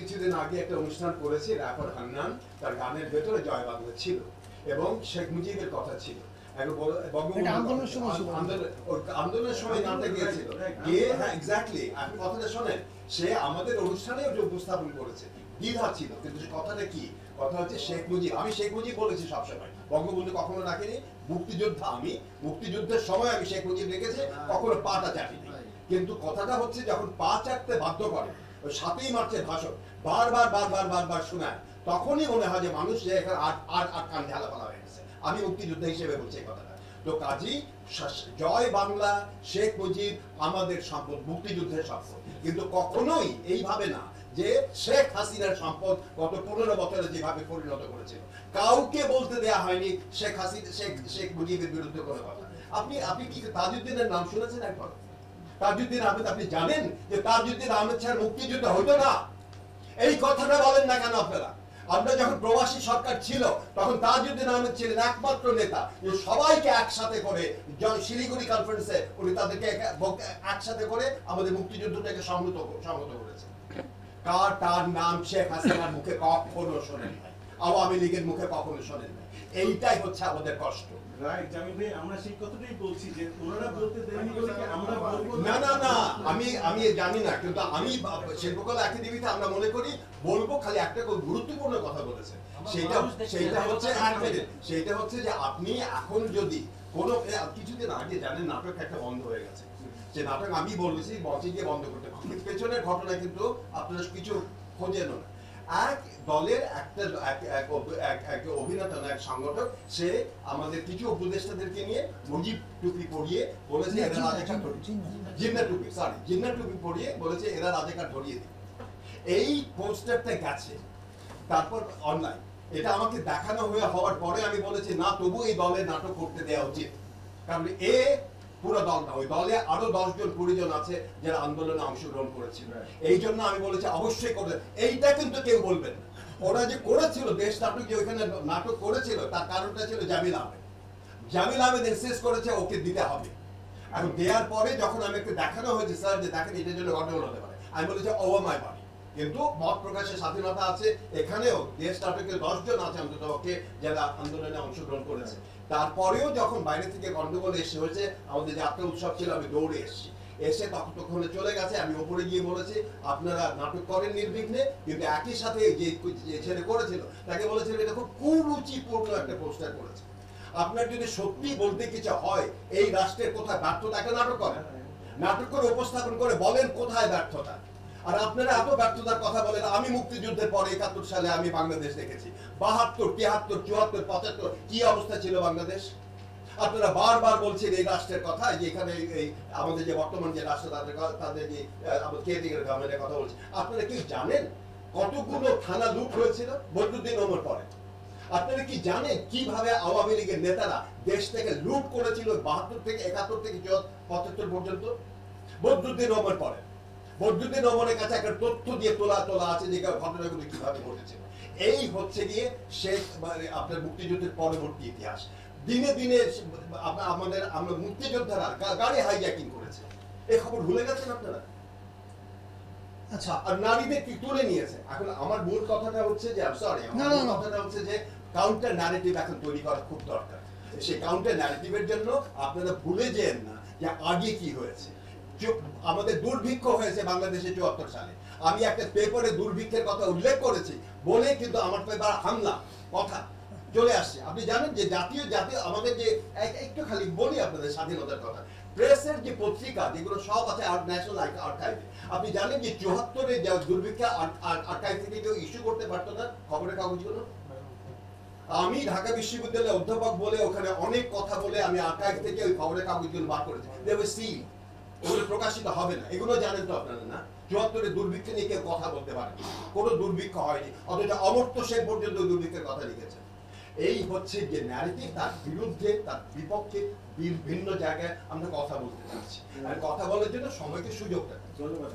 কিছুদিন আগে একটা অনুষ্ঠান করেছি, র্যাপার হান্নান, তার গানের ভেতরে জয় বাংলা ছিল এবং শেখ মুজিবের কথা ছিল। আন্দোলনের সময় গানটা গিয়েছিল, গিয়ে হ্যাঁ এক্স্যাক্টলি আপনি কথাটা শোনেন, সে আমাদের অনুষ্ঠানে উপস্থাপন করেছে, দ্বিধা ছিল, কিন্তু কথাটা কি, কথা হচ্ছে শেখ মুজিব, আমি শেখ মুজিব বলেছি সবসময়, বঙ্গবন্ধু কখনো রাখিনি, মুক্তিযোদ্ধা আমি, মুক্তিযুদ্ধের সময় আমি শেখ মুজিব রেখেছি, কখনো পাটা চাটিনি। কিন্তু কথাটা হচ্ছে যখন পা চাটতে বাধ্য করে, ওই 7ই মার্চের ভাষণ বারবার শোনায়, তখনই মনে হয় যে মানুষ যে এখানে আর কান ঝালাপালা হয়ে গেছে। আমি মুক্তিযোদ্ধা হিসেবে বলছি এই কথাটা। তো কাজী জয় বাংলা, শেখ মুজিব আমাদের সম্পদ, মুক্তিযুদ্ধের সম্পদ, কিন্তু কখনোই এইভাবে না যে শেখ হাসিনার সম্পদ গত 15 বছরে যেভাবে পরিণত করেছিল। কাউকে বলতে দেয়া হয়নি শেখ মুজিবের বিরুদ্ধে কোনো কথা। আপনি কি তাজউদ্দিনের নাম শুনেছেন একবার? তাজউদ্দিন আহমেদ, আপনি জানেন যে তাজউদ্দিন আহমেদ ছাড়া মুক্তিযুদ্ধ হতো না? এই কথাটা বলেন না কেন আপনারা? আমরা যখন প্রবাসী সরকার ছিল তখন তাজউদ্দিন আহমেদ ছিলেন একমাত্র নেতা যে সবাইকে একসাথে করে শিলিগুড়ি কনফারেন্সে উনি তাদেরকে একসাথে করে আমাদের মুক্তিযুদ্ধটাকে সংহত করেছে। তার নাম শেখ হাসিনার মুখে কখনো শোনেন নাই, আওয়ামী লীগের মুখে কখনো শোনেন নাই। এইটাই হচ্ছে আমাদের কষ্ট। রাইট জামিল ভাই, আমরা সেই কথাটাই বলছি যে ওনারা বলতে দেয়নি বলে কি আমরা বলবো না, আমি জানি না, কিন্তু আমি শিল্পকলা একাডেমিতে আমরা মনে করি বলবো খালি একটা গুরুত্বপূর্ণ কথা বলেছে, সেইটা হচ্ছে যে আপনি এখন যদি কোনো কিছুদিন আগে জানেন নাটক একটা বন্ধ হয়ে গেছে, যে নাটক আমি বলেছি বসে গিয়ে বন্ধ করতে, পেছনের ঘটনা কিন্তু আপনারা কিছু খোঁজেন না। এক দলের এক অভিনেতা, এক সংগঠক, সে আমাদের কিছু উপদেষ্টাদেরকে নিয়ে মুজিব টুপি পরিয়ে বলেছে এরা রাজাকার, জিন্না টুপি পরিয়ে বলেছে এরা রাজাকার ধরিয়ে দিই। এই পোস্টারটা গেছে, তারপর অনলাইন এটা আমাকে দেখানো হওয়ার পরে আমি বলেছি না, তবু এই দলের নাটক করতে দেওয়া উচিত, কারণ পুরো দল না, ওই দলে আরো 10 জন 20 জন আছে যারা আন্দোলনে অংশগ্রহণ করেছিল। এই জন্য আমি বলেছি অবশ্যই করবে। এইটা কিন্তু কেউ বলবেন না, ওরা যে করেছিল দেশ নাটক, যে ওইখানে নাটক করেছিল তার কারণটা ছিল জামিল আহমেদ ইনসিস্ট করেছে ওকে দিতে হবে। এখন দেওয়ার পরে যখন আমি একটু দেখানো হয়েছে স্যার যে দেখেন এটার জন্য গন্ডগোল হতে পারে, আমি বলেছি ওভার বাড়ি, কিন্তু মত প্রকাশের স্বাধীনতা আছে, এখানেও দেশ নাটকের 10 জন আছে অন্তত ওকে যারা আন্দোলনে অংশগ্রহণ করেছে। তারপরেও যখন বাইরে থেকে গন্ডগোল এসে হয়েছে, আমাদের যাত্রা উৎসব ছিল, আমি দৌড়ে এসে ততক্ষণে চলে গেছে, আমি ওপরে গিয়ে বলেছি আপনারা নাটক করেন নির্বিঘ্নে, কিন্তু একই সাথে যে ছেলে করেছিল তাকে বলেছিল এটা খুব কুরুচিপূর্ণ একটা পোস্টার করেছে। আপনার যদি সত্যি বলতে কিছু হয় এই রাষ্ট্রের কোথায় ব্যর্থতা, একটা নাটক করেন, নাটক করে উপস্থাপন করে বলেন কোথায় ব্যর্থতা। আর আপনারা এত ব্যর্থতার কথা বলেন। আমি মুক্তিযুদ্ধের পরে 71 সালে আমি বাংলাদেশ দেখেছি, 72, 73, 74, 75 কি অবস্থা ছিল বাংলাদেশ। আপনারা বারবার বলছেন এই রাষ্ট্রের কথা, যে এখানে এই আমাদের যে বর্তমান যে রাষ্ট্র তাদের যে কেয়ারটেকার গভর্নমেন্টের কথা বলছে। আপনারা কি জানেন কতগুলো থানা লুট হয়েছিল বদরুদ্দিন ওমর পরে? আপনারা কি জানেন কিভাবে আওয়ামী লীগের নেতারা দেশ থেকে লুট করেছিল 72 থেকে 71 থেকে 75 পর্যন্ত? বদরুদ্দিন ওমর পরে, বদরুদ্দিন ওমরের কাছে একটা তথ্য দিয়ে তোলা আছে যে ঘটনাগুলো কিভাবে ঘটেছিল। এই হচ্ছে গিয়ে শেখ আপনার মুক্তিযুদ্ধের পরবর্তী ইতিহাস। দিনে দিনে আমরা মুক্তিযোদ্ধারা গাড়ি হাইজ্যাকিং করেছে, এই খবর ভুলে গেছেন আপনারা? আচ্ছা, আর নারীদের কি তুলে নিয়েছে। এখন আমার মূল কথাটা হচ্ছে যে কথাটা হচ্ছে যে কাউন্টার ন্যারেটিভ এখন তৈরি করা খুব দরকার। সেই কাউন্টার ন্যারেটিভের জন্য আপনারা ভুলে যেন না যে আগে কি হয়েছে। আমাদের দুর্ভিক্ষ হয়েছে বাংলাদেশে 74 সালে, আমি একটা পেপারে দুর্ভিক্ষের কথা উল্লেখ করেছি বলে কিন্তু আমার পেপার হামলা কথা চলে আসছে। আপনি জানেন যে জাতীয় আমাদের যে একটু খালি বলি আপনাদের স্বাধীনতার কথা, প্রেসের যে পত্রিকা যেগুলো সব আছে ন্যাশনাল আর্কাইভে, আপনি জানেন যে 74-এ দুর্ভিক্ষা আর্কাইভ থেকে কেউ ইস্যু করতে পারতো না খবরের কাগজগুলো। আমি ঢাকা বিশ্ববিদ্যালয়ের অধ্যাপক বলে ওখানে অনেক কথা বলে আমি আর্কাইভ থেকে ওই খবরের কাগজগুলো বার করেছি, ওগুলো প্রকাশিত হবে না। এগুলো জানেন তো আপনারা না? 74-এ দুর্ভিক্ষ নিয়ে কেউ কথা বলতে পারে, কোনো দুর্ভিক্ষ হয়নি, অথচ অমর্ত্য সেন পর্যন্ত দুর্ভিক্ষের কথা লিখেছে। এই হচ্ছে যে ন্যারেটিভ, তার বিরুদ্ধে তার বিপক্ষে ভিন্ন জায়গায় আমরা কথা বলতে চাচ্ছি, আর কথা বলার জন্য সময়কে সুযোগ দেয়। ধন্যবাদ।